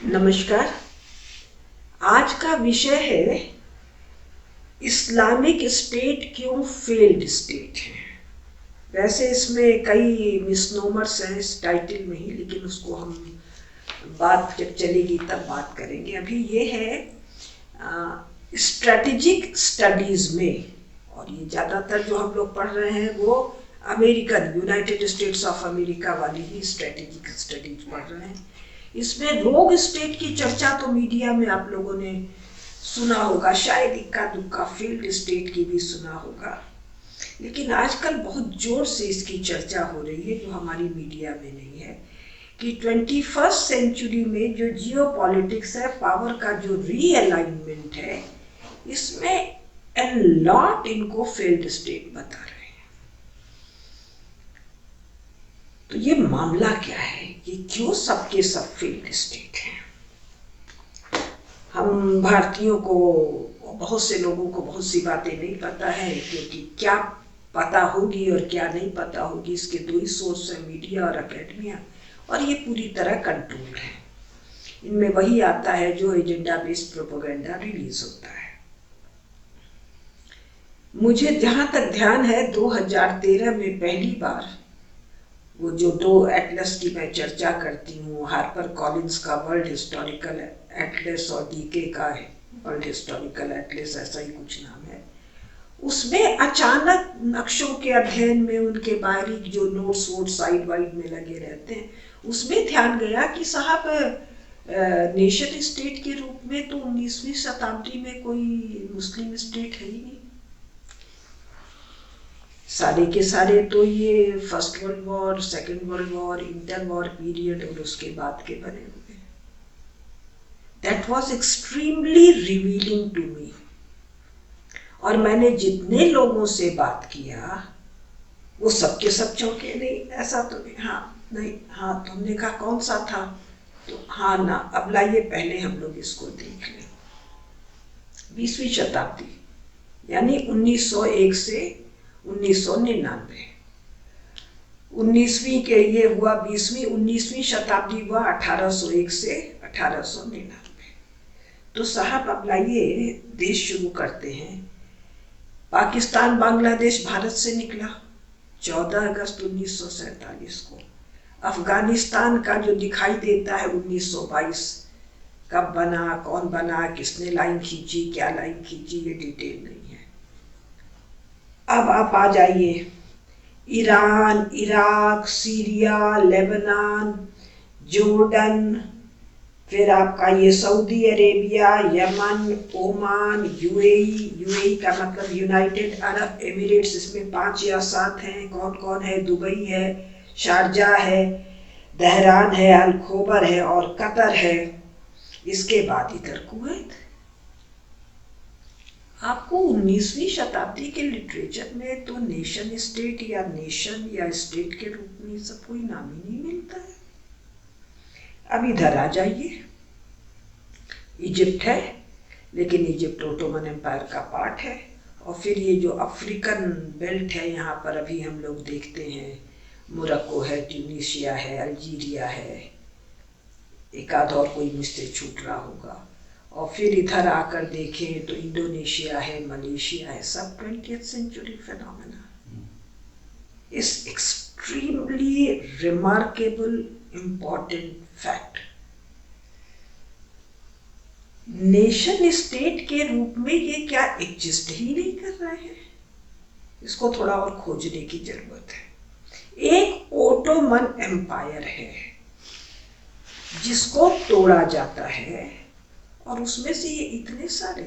नमस्कार। आज का विषय है इस्लामिक स्टेट क्यों फेल्ड स्टेट है। वैसे इसमें कई मिसनोमर्स हैं इस टाइटल में ही, लेकिन उसको हम बात जब चलेगी तब बात करेंगे। अभी ये है स्ट्रेटेजिक स्टडीज में, और ये ज़्यादातर जो हम लोग पढ़ रहे हैं वो American United states of America वाली ही स्ट्रेटेजिक स्टडीज पढ़ रहे हैं। इसमें रोग स्टेट की चर्चा तो मीडिया में आप लोगों ने सुना होगा, शायद इक्का दुक्का फील्ड स्टेट की भी सुना होगा, लेकिन आजकल बहुत जोर से इसकी चर्चा हो रही है जो हमारी मीडिया में नहीं है कि 21st सेंचुरी में जो जियो पॉलिटिक्स है, पावर का जो रीअलाइनमेंट है, इसमें एन लॉट इनको फेल्ड स्टेट बता रहे हैं। तो ये मामला क्या है, ये क्यों सबके सब फेल्ड स्टेट हैं। हम भारतीयों को, बहुत से लोगों को बहुत सी बातें नहीं पता है, क्योंकि क्या पता होगी और क्या नहीं पता होगी इसके दो ही सोर्स है, मीडिया और एकेडमिया, और ये पूरी तरह कंट्रोल्ड है। इनमें वही आता है जो एजेंडा बेस्ड प्रोपेगेंडा रिलीज होता है। मुझे जहां तक ध्यान है 2013 में पहली बार वो जो दो एटलस की मैं चर्चा करती हूँ, हार्पर कॉलिंस का वर्ल्ड हिस्टोरिकल एटलस और डीके का है वर्ल्ड हिस्टोरिकल एटलस, ऐसा ही कुछ नाम है, उसमें अचानक नक्शों के अध्ययन में उनके बारीक जो नोट्स वोट साइड वाइड में लगे रहते हैं, उसमें ध्यान गया कि साहब नेशन स्टेट के रूप में तो 19वीं शताब्दी में कोई मुस्लिम स्टेट है ही नहीं। सारे के सारे तो ये first world war, second world war, inter war period और उसके बाद के बने हुए। That was extremely revealing to me. और मैंने जितने लोगों से बात किया वो सबके सब चौंके, नहीं ऐसा तो नहीं, हाँ नहीं, हाँ तुमने कहा कौन सा था, तो हाँ ना, अब लाइए पहले हम लोग इसको देख लें। 20वीं शताब्दी यानी 1901 से 1999, 19वीं के ये हुआ 20वीं, 19वीं शताब्दी हुआ 1801 से 1899। तो साहब अब लाइए देश शुरू करते हैं। पाकिस्तान बांग्लादेश भारत से निकला 14 अगस्त 1947 को। अफगानिस्तान का जो दिखाई देता है 1922, कब बना, कौन बना, किसने लाइन खींची, क्या लाइन खींची, ये डिटेल नहीं है। अब आप आ जाइए Iran, Iraq, Syria, Lebanon, Jordan, फिर आपका ये Saudi Arabia, Yemen, Oman, UAE का मतलब यूनाइटेड अरब एमिरेट्स, इसमें 5 या 7 हैं। कौन कौन है, दुबई है, शारजा है, दहरान है, अल खोबर है और कतर है। इसके बाद इधर कुवैत। आपको 19वीं शताब्दी के लिटरेचर में तो नेशन स्टेट या नेशन या स्टेट के रूप में सब कोई नाम ही नहीं मिलता है। अब इधर आ जाइए, इजिप्ट है, लेकिन इजिप्ट ओटोमन एम्पायर का पार्ट है। और फिर ये जो अफ्रीकन बेल्ट है, यहाँ पर अभी हम लोग देखते हैं मोरक्को है, ट्यूनीशिया है, अल्जीरिया है, एक आध और कोई मुझसे छूट रहा होगा। और फिर इधर आकर देखें तो इंडोनेशिया है, मलेशिया है, सब 20th सेंचुरी फिनोमेना। इस extremely remarkable important fact, nation state के रूप में ये क्या एग्जिस्ट ही नहीं कर रहे हैं, इसको थोड़ा और खोजने की जरूरत है। एक ओटोमन एम्पायर है जिसको तोड़ा जाता है, और उसमें से ये इतने सारे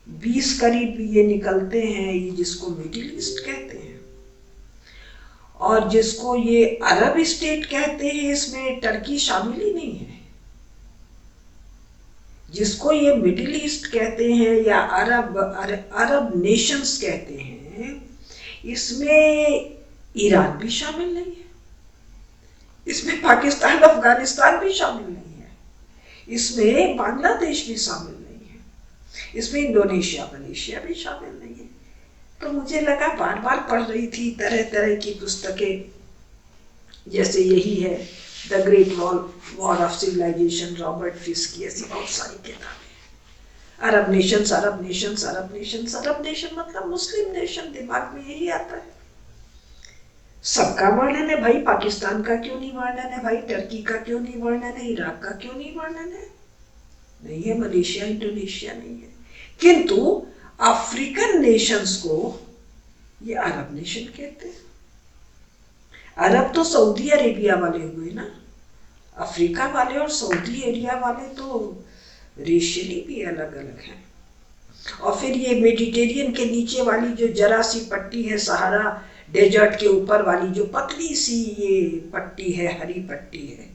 20 करीब ये निकलते हैं, ये जिसको मिडिल ईस्ट कहते हैं, और जिसको ये अरब स्टेट कहते हैं, इसमें टर्की शामिल ही नहीं है। जिसको ये मिडिल ईस्ट कहते हैं या अरब नेशंस कहते हैं, इसमें ईरान भी शामिल नहीं है, इसमें पाकिस्तान अफगानिस्तान भी शामिल नहीं है, इसमें बांग्लादेश भी शामिल नहीं है, इसमें इंडोनेशिया मलेशिया भी शामिल नहीं है। तो मुझे लगा, बार बार पढ़ रही थी तरह तरह की पुस्तकें, जैसे यही है the great war of civilisation, Robert Fisk की ऐसी बहुत सारी किताबें। Arab nations, Arab nations, Arab nations, Arab nation मतलब मुस्लिम नेशन, दिमाग में यही आता है। सबका वर्णन है भाई, पाकिस्तान का क्यों नहीं वर्णन है भाई, टर्की का क्यों नहीं वर्णन है, इराक का क्यों नहीं वर्णन है, नहीं है, मलेशिया इंडोनेशिया नहीं है। किंतु अफ्रीकन नेशंस को ये अरब नेशन कहते हैं। अरब तो सऊदी अरेबिया वाले हुए ना, अफ्रीका वाले और सऊदी एरिया वाले तो रेशियली भी अलग अलग हैं। और फिर ये मेडिटेरियन के नीचे वाली जो जरा सी पट्टी है, सहारा डेजर्ट के ऊपर वाली जो पतली सी ये पट्टी है, हरी पट्टी है,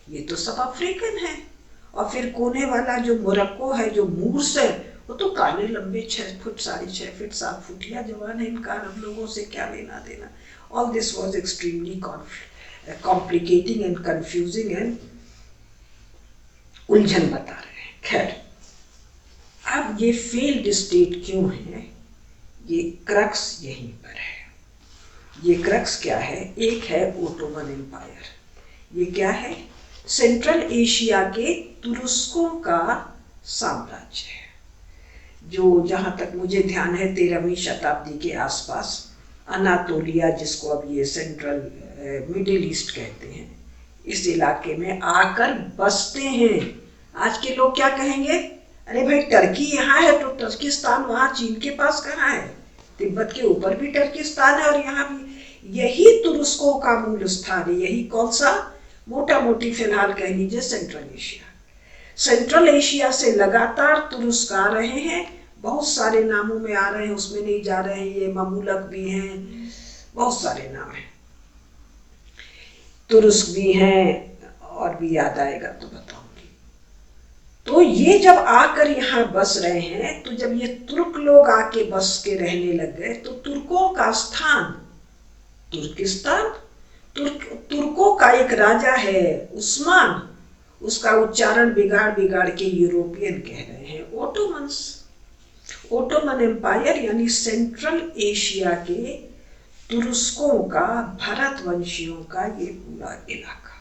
ये तो सब अफ्रीकन है। और फिर कोने वाला जो मोरक्को है, जो मूर्स है, वो तो काले लंबे 6 फुट 6.5 फुट 7 फुटिया जवान है, इनका अरब लोगों से क्या लेना देना। All this was extremely complicating and confusing and उलझन बता रहे हैं। खैर, अब ये फेल्ड स्टेट क्यों है, ये क्रक्स यहीं पर है। ये क्रक्स क्या है, एक है ओटोमन एम्पायर। ये क्या है, सेंट्रल एशिया के तुर्कों का साम्राज्य है, जो जहाँ तक मुझे ध्यान है 13वीं शताब्दी के आसपास अनातोलिया, जिसको अब ये सेंट्रल मिडिल ईस्ट कहते हैं, इस इलाके में आकर बसते हैं। आज के लोग क्या कहेंगे, अरे भाई टर्की यहाँ है तो टर्किस्तान वहाँ चीन के पास कहाँ है, तिब्बत के ऊपर भी टर्किस्तान है और यहाँ भी। यही तुर्कों का मूल स्थान है, यही कौन सा, मोटा मोटी फिलहाल कह लीजिए सेंट्रल एशिया। सेंट्रल एशिया से लगातार तुर्क आ रहे हैं, बहुत सारे नामों में आ रहे हैं, उसमें नहीं जा रहे हैं, ये ममूलक भी हैं, बहुत सारे नाम हैं, तुर्क भी हैं, और भी याद आएगा तो बताऊंगी। तो ये जब आकर यहाँ बस रहे हैं, तो जब ये तुर्क लोग आके बस के रहने लग गए, तो तुर्कों का स्थान तुर्किस्तान, तुर्कों का एक राजा है उस्मान, उसका उच्चारण बिगाड़ बिगाड़ के यूरोपियन कह रहे हैं, ओटोमन्स। ओटोमन एम्पायर यानी सेंट्रल एशिया के तुर्कों का, भरतवंशियों का ये पूरा इलाका,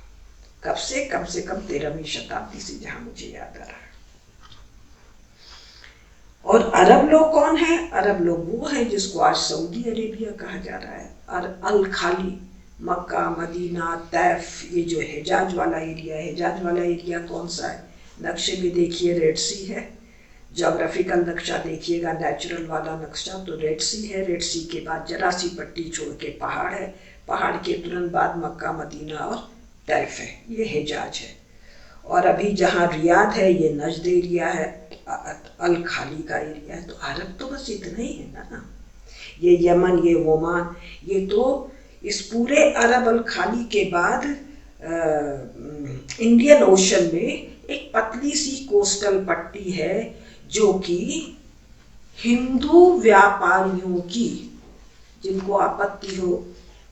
कब से, कम 13वीं शताब्दी से, जहां मुझे याद आ रहा है। और अरब लोग कौन है, अरब लोग वो है जिसको आज सऊदी अरेबिया कहा जा रहा है, और अल खाली, मक्का, मदीना, तैफ, ये जो हिजाज वाला एरिया है। हिजाज वाला एरिया कौन सा है, नक्शे में देखिए रेड सी है, जोग्राफिकल नक्शा देखिएगा, नेचुरल वाला नक्शा, तो रेड सी है, रेड सी के बाद जरा सी पट्टी छोड़ के पहाड़ है, पहाड़ के तुरंत बाद मक्का, मदीना और तैफ है, ये हिजाज है। और अभी जहाँ रियाद है ये नजद एरिया है, अल खाली का एरिया है। तो अरब तो बस इतना ही है ना, ये यमन, ये ओमान, ये तो इस पूरे अरब अल खाली के बाद इंडियन ओशन में एक पतली सी कोस्टल पट्टी है, जो कि हिंदू व्यापारियों की, जिनको आपत्ति हो,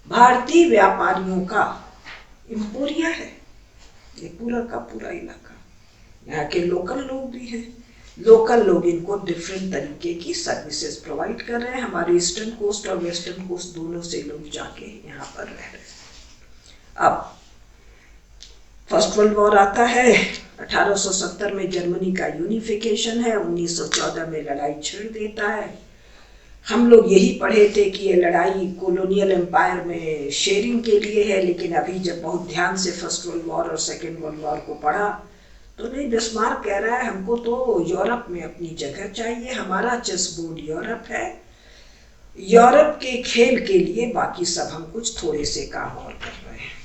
भारतीय व्यापारियों का एम्पोरिया है ये पूरा का पूरा इलाका। यहाँ के लोकल लोग भी हैं, लोकल लोग इनको डिफरेंट तरीके की सर्विसेज प्रोवाइड कर रहे हैं। हमारे ईस्टर्न कोस्ट और वेस्टर्न कोस्ट दोनों से लोग जाके यहाँ पर रह रहे हैं। अब फर्स्ट वर्ल्ड वॉर आता है, 1870 में जर्मनी का यूनिफिकेशन है, 1914 में लड़ाई छेड़ देता है। हम लोग यही पढ़े थे कि ये लड़ाई कॉलोनियल एम्पायर में शेयरिंग के लिए है, लेकिन अभी जब बहुत ध्यान से फर्स्ट वर्ल्ड वॉर और सेकेंड वर्ल्ड वॉर को पढ़ा तो नहीं, बिस्मार्क कह रहा है हमको तो यूरोप में अपनी जगह चाहिए, हमारा चेस बोर्ड यूरोप है, यूरोप के खेल के लिए बाकी सब हम कुछ थोड़े से काम और कर रहे हैं।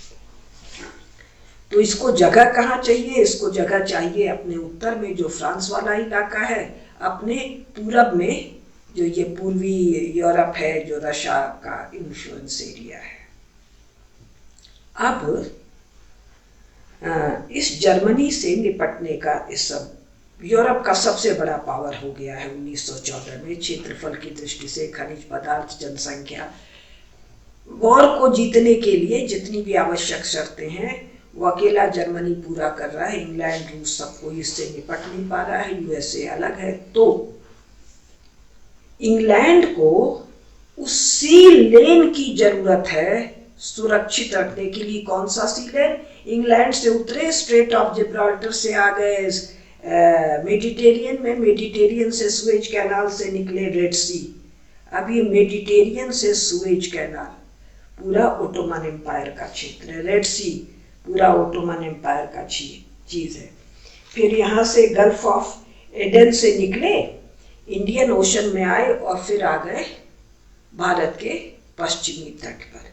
तो इसको जगह कहाँ चाहिए, इसको जगह चाहिए अपने उत्तर में जो फ्रांस वाला इलाका है, अपने पूरब में जो ये पूर्वी यूरोप है, जो रशिया का इन्फ्लुएंस एरिया है। अब इस जर्मनी से निपटने का, इस सब यूरोप का सबसे बड़ा पावर हो गया है 1914 में, क्षेत्रफल की दृष्टि से, खनिज पदार्थ, जनसंख्या। वॉर को जीतने के लिए जितनी भी आवश्यक शर्तें हैं वो अकेला जर्मनी पूरा कर रहा है, इंग्लैंड, रूस सब कोई इससे निपट नहीं पा रहा है, यूएसए अलग है। तो इंग्लैंड को उस सी लेन की जरूरत है सुरक्षित रखने के लिए कौन सा सी लेन? इंग्लैंड से उतरे, स्ट्रेट ऑफ जिब्राल्टर से आ गए मेडिटेरियन में, मेडिटेरियन से सुएज कैनाल से निकले रेड सी। अब ये मेडिटेरियन से सुएज कैनाल पूरा ओटोमन एम्पायर का क्षेत्र है, रेड सी पूरा ओटोमन एम्पायर का चीज है। फिर यहाँ से गल्फ ऑफ एडन से निकले, इंडियन ओशन में आए और फिर आ गए भारत के पश्चिमी तट पर।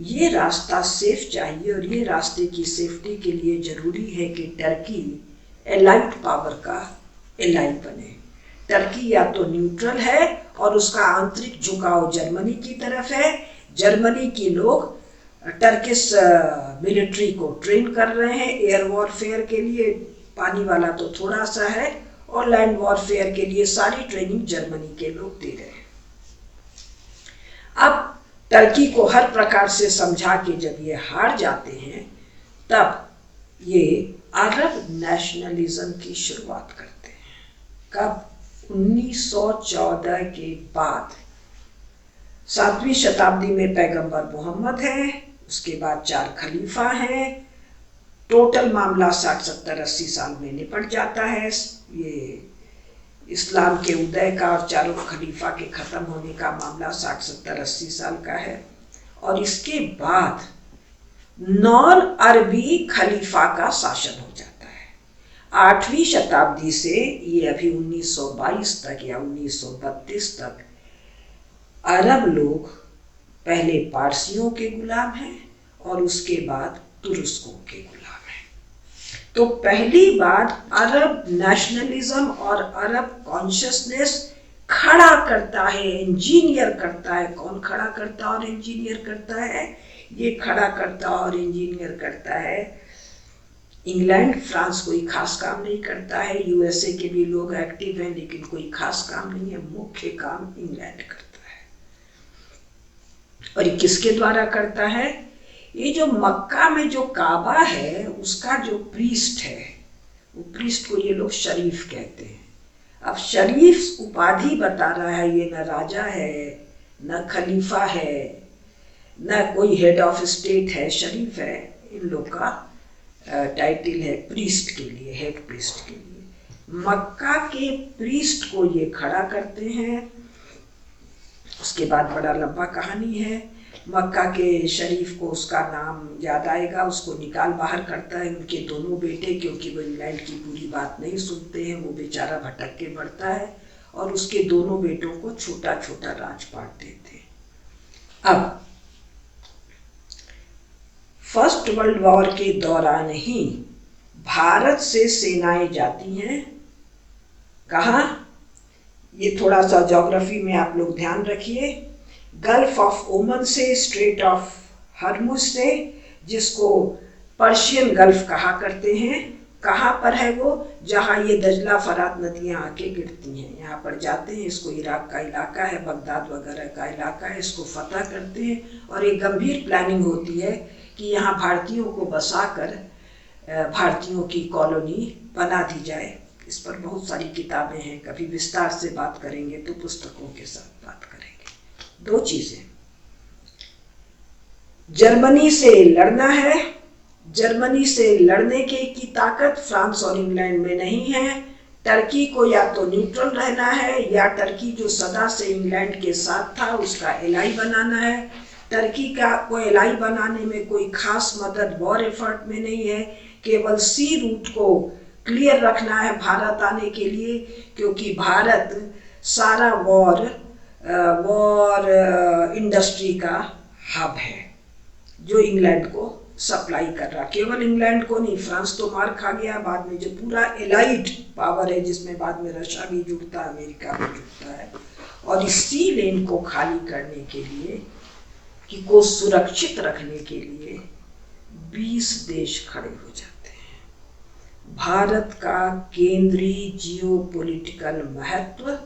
ये रास्ता सेफ चाहिए और ये रास्ते की सेफ्टी के लिए जरूरी है कि टर्की एलाइड पावर का एलाई बने। टर्की या तो न्यूट्रल है और उसका आंतरिक झुकाव जर्मनी की तरफ है। जर्मनी के लोग टर्किश मिलिट्री को ट्रेन कर रहे हैं एयर वॉरफेयर के लिए, पानी वाला तो थोड़ा सा है, और लैंड वॉरफेयर के लिए सारी ट्रेनिंग जर्मनी के लोग दे रहे हैं। अब टर्की को हर प्रकार से समझा के जब ये हार जाते हैं, तब ये अरब नेशनलिज्म की शुरुआत करते हैं। कब? 1914 के बाद। 7वीं शताब्दी में पैगंबर मोहम्मद है, उसके बाद 4 खलीफा हैं, टोटल मामला 60, 70, 80 साल में निपट जाता है। ये इस्लाम के उदय का और 4 खलीफा के खत्म होने का मामला 60, 70, 80 साल का है। और इसके बाद नॉन अरबी खलीफा का शासन हो जाता है। 8वीं शताब्दी से ये अभी 1922 तक या 1932 तक अरब लोग पहले पारसियों के गुलाम हैं और उसके बाद तुर्कों के गुलाम हैं। तो पहली बार अरब नेशनलिज्म और अरब कॉन्शियसनेस खड़ा करता है, इंजीनियर करता है। कौन खड़ा करता और इंजीनियर करता है? ये खड़ा करता और इंजीनियर करता है इंग्लैंड। फ्रांस कोई खास काम नहीं करता है, यूएसए के भी लोग एक्टिव हैं, लेकिन कोई खास काम नहीं है। मुख्य काम इंग्लैंड करता है। और ये किसके द्वारा करता है? ये जो मक्का में जो काबा है उसका जो प्रीस्ट है, वो प्रीस्ट को ये लोग शरीफ कहते हैं। अब शरीफ उपाधि बता रहा है, ये न राजा है, न खलीफा है, न कोई हेड ऑफ स्टेट है, शरीफ है। इन लोग का टाइटल है प्रीस्ट के लिए, हेड प्रीस्ट के लिए। मक्का के प्रीस्ट को ये खड़ा करते हैं। उसके बाद बड़ा लंबा कहानी है। मक्का के शरीफ को उसका नाम याद आएगा, उसको निकाल बाहर करता है। उनके दोनों बेटे, क्योंकि वो इंग्लैंड की पूरी बात नहीं सुनते हैं, वो बेचारा भटक के बढ़ता है और उसके दोनों बेटों को छोटा छोटा राजपाट देते हैं। अब फर्स्ट वर्ल्ड वॉर के दौरान ही भारत से सेनाएं जाती हैं। कहाँ? ये थोड़ा सा ज्योग्राफी में आप लोग ध्यान रखिए। गल्फ ऑफ ओमन से, स्ट्रेट ऑफ हर्मुज से, जिसको पर्शियन गल्फ कहा करते हैं। कहाँ पर है वो? जहाँ ये दजला फरात नदियाँ आके गिरती हैं, यहाँ पर जाते हैं। इसको इराक का इलाका है, बगदाद वगैरह का इलाका है। इसको फतह करते हैं और एक गंभीर प्लानिंग होती है कि यहाँ भारतीयों को बसाकर भारतीयों की कॉलोनी बना दी जाए। इस पर बहुत सारी किताबें हैं, कभी विस्तार से बात करेंगे तो पुस्तकों के साथ बात करेंगे। 2 चीजें, जर्मनी से लड़ना है। जर्मनी से लड़ने की ताकत फ्रांस और इंग्लैंड में नहीं है। टर्की को या तो न्यूट्रल रहना है, या टर्की जो सदा से इंग्लैंड के साथ था उसका एलाई बनाना है। टर्की का को एलाई बनाने में कोई खास मदद वॉर एफर्ट में नहीं है, केवल सी रूट को क्लियर रखना है भारत आने के लिए, क्योंकि भारत सारा वॉर इंडस्ट्री का हब है जो इंग्लैंड को सप्लाई कर रहा। केवल इंग्लैंड को नहीं, फ्रांस तो मार खा गया, बाद में जो पूरा एलाइड पावर है जिसमें बाद में रशिया भी जुड़ता है, अमेरिका भी जुड़ता है। और इस सी लेन को खाली करने के लिए, कि को सुरक्षित रखने के लिए 20 देश खड़े हो जाते हैं। भारत का केंद्रीय जियोपॉलिटिकल महत्व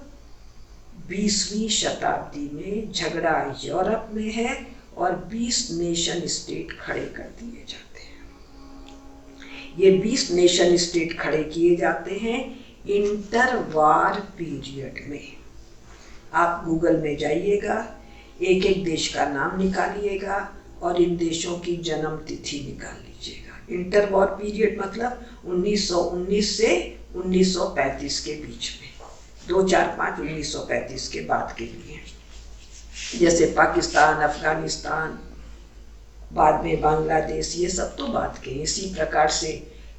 20वीं शताब्दी में झगड़ा यूरोप में है और 20 नेशन स्टेट खड़े कर दिए जाते हैं। ये 20 नेशन स्टेट खड़े किए जाते हैं इंटरवार पीरियड में। आप गूगल में जाइएगा, एक एक देश का नाम निकालिएगा और इन देशों की जन्म तिथि निकाल लीजिएगा। इंटर वॉर पीरियड मतलब 1919 से 1935 के बीच में, 245 1935 के बाद के लिए, जैसे पाकिस्तान, अफगानिस्तान, बाद में बांग्लादेश, ये सब तो बात के। इसी प्रकार से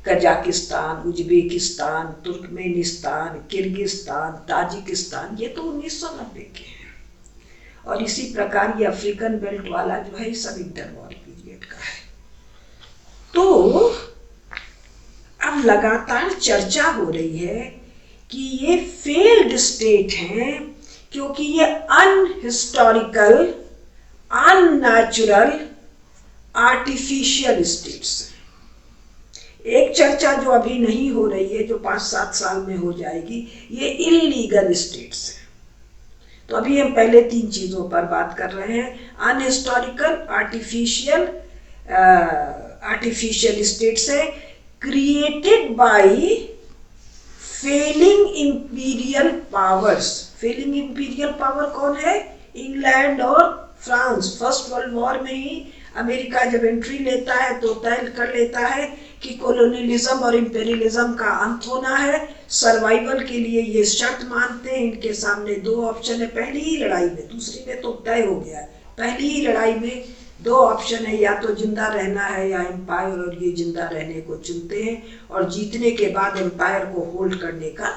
Kazakhstan, Uzbekistan, Turkmenistan, Kyrgyzstan, Tajikistan, ये तो 1990 के हैं। और इसी प्रकार ये अफ्रीकन बेल्ट वाला जो है, सब इंटर वॉर पीरियड का है। तो अब लगातार चर्चा हो रही है कि ये फेल्ड स्टेट हैं, क्योंकि ये अनहिस्टोरिकल, अननेचुरल, आर्टिफिशियल स्टेट्स हैं। एक चर्चा जो अभी नहीं हो रही है, जो 5-7 साल में हो जाएगी, ये इलीगल स्टेट्स हैं। तो अभी हम पहले 3 चीजों पर बात कर रहे हैं। अनहिस्टोरिकल, आर्टिफिशियल स्टेट्स है, created by failing imperial powers. Failing imperial power कौन है? इंग्लैंड और फ्रांस। फर्स्ट वर्ल्ड वॉर में ही अमेरिका जब एंट्री लेता है तो तय कर लेता है कि कॉलोनियलिज्म और इंपेरियलिज्म का अंत होना है। सर्वाइवल के लिए ये शर्त मानते हैं। इनके सामने 2 ऑप्शन है पहली ही लड़ाई में, दूसरी में तो तय हो गया है। पहली ही लड़ाई में 2 ऑप्शन है, या तो जिंदा रहना है या एम्पायर, और ये जिंदा रहने को चुनते हैं और जीतने के बाद एम्पायर को होल्ड करने का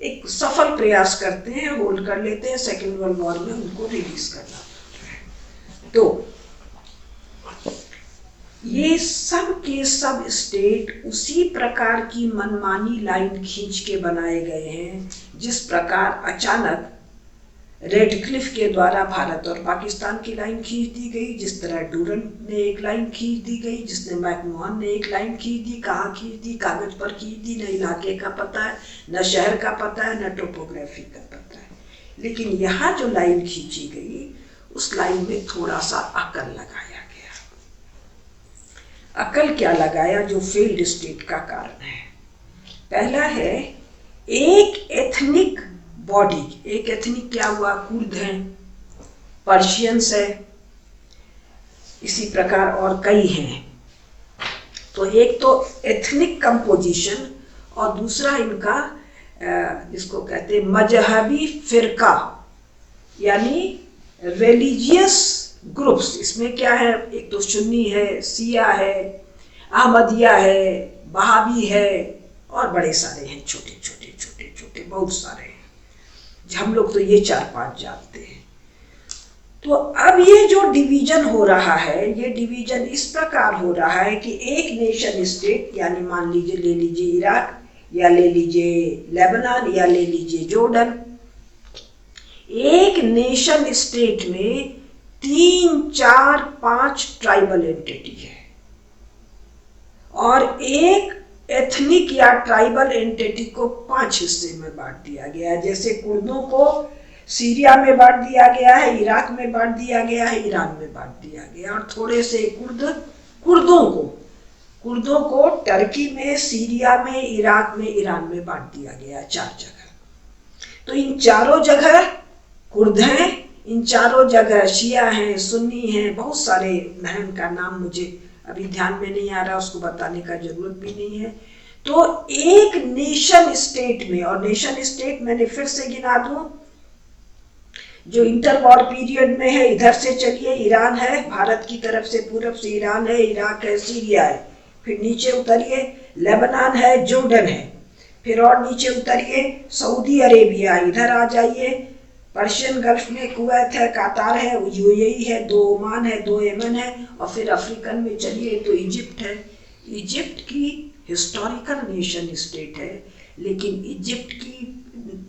एक सफल प्रयास करते हैं, होल्ड कर लेते हैं। सेकेंड वर्ल्ड वॉर में उनको रिलीज करना पड़ता है। तो ये सब के सब स्टेट उसी प्रकार की मनमानी लाइन खींच के बनाए गए हैं, जिस प्रकार अचानक रेडक्लिफ के द्वारा भारत और पाकिस्तान की लाइन खींच दी गई, जिस तरह डूरंट ने एक लाइन खींच दी गई, जिसने मैकमोहन ने एक लाइन खींच दी। कहाँ खींच दी? कागज पर खींच दी। न इलाके का पता है, न शहर का पता है, न टोपोग्राफी का पता है। लेकिन यहाँ जो लाइन खींची गई, उस लाइन में थोड़ा सा अकल लगाया गया। अकल क्या लगाया? जो फेल्ड स्टेट का कारण है। पहला है एक एथनिक बॉडी। एक एथनिक क्या हुआ? कुर्द हैं, पर्शियंस है, इसी प्रकार और कई हैं। तो एक तो एथनिक कंपोजिशन, और दूसरा इनका जिसको कहते हैं मजहबी फिरका, यानी रिलीजियस ग्रुप्स। इसमें क्या है? एक तो सुन्नी है, शिया है, अहमदिया है, बहाबी है, और बड़े सारे हैं, छोटे छोटे छोटे छोटे बहुत सारे हैं। हम लोग तो ये 4-5 जानते हैं। तो अब ये जो डिवीजन हो रहा है, ये डिवीजन इस प्रकार हो रहा है कि एक नेशन स्टेट, यानी मान लीजिए, ले लीजिए इराक, या ले लीजिए लेबनान, या ले लीजिए जॉर्डन। एक नेशन स्टेट में 3, 4, 5 ट्राइबल एंटिटी है, और एक एथनिक या ट्राइबल एंटिटी को 5 हिस्से में बांट दिया गया है। जैसे कुर्दों को सीरिया में बांट दिया गया है, इराक में बांट दिया गया है, ईरान में बांट दिया गया, और थोड़े से कुर्दों को टर्की में, सीरिया में, इराक में, ईरान में बांट दिया गया, 4 जगह। तो इन चारों जगह कुर्द हैं, इन चारों जगह शिया हैं, सुन्नी हैं, बहुत सारे हैं, का नाम मुझे अभी ध्यान में नहीं आ रहा, उसको बताने का जरूरत भी नहीं है। तो एक नेशन स्टेट में, और नेशन स्टेट मैंने फिर से गिना दूं, जो इंटर वॉर पीरियड में है, इधर से चलिए ईरान है, भारत की तरफ से पूरब से ईरान है, इराक है, सीरिया है, फिर नीचे उतरिए लेबनान है, जॉर्डन है, फिर और नीचे उतरिए सऊदी अरेबिया, इधर आ जाइए पर्शियन गल्फ में कुवैत है, कतार है, यूएई है, 2 ओमान है, 2 यमन है, और फिर अफ्रीकन में चलिए तो इजिप्ट है। इजिप्ट की हिस्टोरिकल नेशन स्टेट है, लेकिन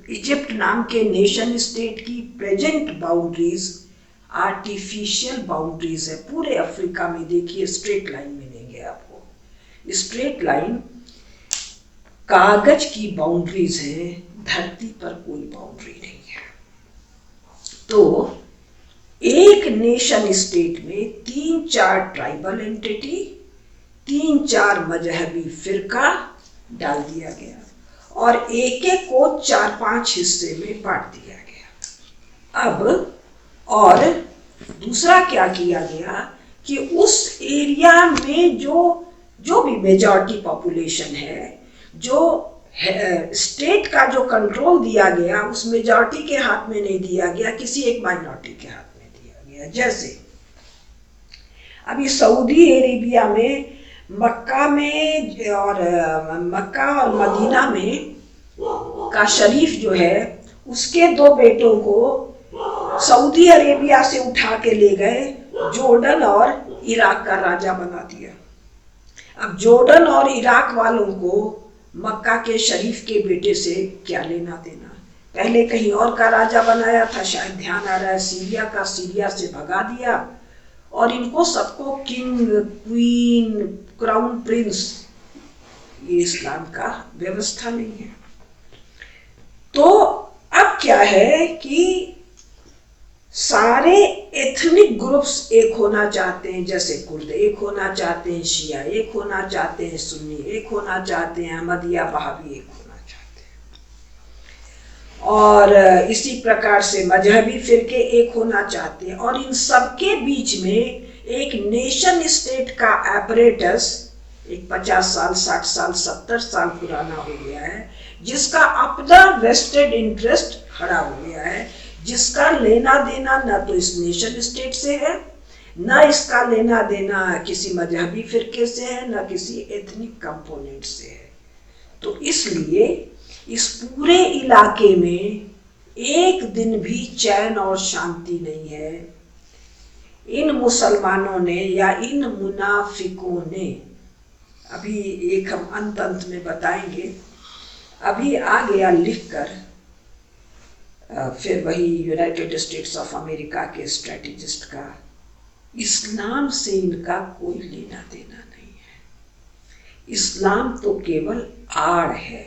इजिप्ट नाम के नेशन स्टेट की प्रेजेंट बाउंड्रीज आर्टिफिशियल बाउंड्रीज है। पूरे अफ्रीका में देखिए स्ट्रेट लाइन मिलेंगे आपको। स्ट्रेट लाइन कागज की बाउंड्रीज है, धरती पर कोई बाउंड्री नहीं है। तो एक नेशन स्टेट में 3-4 ट्राइबल एंटिटी, 3-4 मजहबी फिरका डाल दिया गया, और एक एक को 4-5 हिस्से में बांट दिया गया। अब और दूसरा क्या किया गया कि उस एरिया में जो भी मेजॉरिटी पॉपुलेशन है, जो स्टेट का जो कंट्रोल दिया गया उस मेजॉरिटी के हाथ में नहीं दिया गया, किसी एक माइनॉरिटी के हाथ में दिया गया। जैसे अभी सऊदी अरेबिया में मक्का और मदीना में का शरीफ जो है, उसके 2 बेटों को सऊदी अरेबिया से उठा के ले गए, जॉर्डन और इराक का राजा बना दिया। अब जॉर्डन और इराक वालों को मक्का के शरीफ के बेटे से क्या लेना देना। पहले कहीं और का राजा बनाया था, शायद ध्यान आ रहा है, सीरिया का, सीरिया से भगा दिया और इनको सबको किंग, क्वीन, क्राउन प्रिंस, ये इस्लाम का व्यवस्था नहीं है। तो अब क्या है कि सारे एथनिक ग्रुप्स एक होना चाहते हैं, जैसे कुर्द एक होना चाहते हैं, शिया एक होना चाहते हैं, सुन्नी एक होना चाहते हैं, अहमदिया बहावी एक होना चाहते हैं, और इसी प्रकार से मजहबी फिरके एक होना चाहते हैं। और इन सबके बीच में एक नेशन स्टेट का एपरेटस एक 50 साल, 60 साल, 70 साल पुराना हो गया है, जिसका अपना वेस्टेड इंटरेस्ट खड़ा हो गया है, जिसका लेना देना न तो इस नेशन स्टेट से है, न इसका लेना देना किसी मजहबी फिरके से है, न किसी एथनिक कंपोनेंट से है। तो इसलिए इस पूरे इलाके में एक दिन भी चैन और शांति नहीं है। इन मुसलमानों ने या इन मुनाफिकों ने, अभी एक हम अंत में बताएंगे, अभी आ गया लिखकर, फिर वही यूनाइटेड स्टेट्स ऑफ अमेरिका के स्ट्रेटेजिस्ट का, इस्लाम से इनका कोई लेना देना नहीं है, इस्लाम तो केवल आड़ है।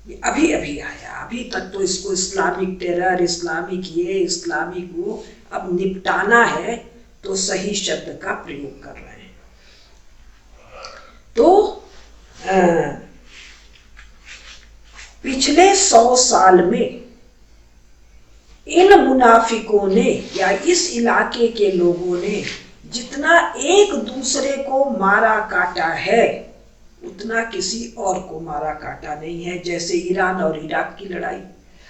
ये अभी अभी आया, अभी तक तो इसको इस्लामिक टेरर, इस्लामिक ये, इस्लामिक वो, अब निपटाना है तो सही शब्द का प्रयोग कर रहे हैं। तो पिछले 100 साल में इन मुनाफिकों ने या इस इलाके के लोगों ने जितना एक दूसरे को मारा काटा है, उतना किसी और को मारा काटा नहीं है। जैसे ईरान और इराक की लड़ाई,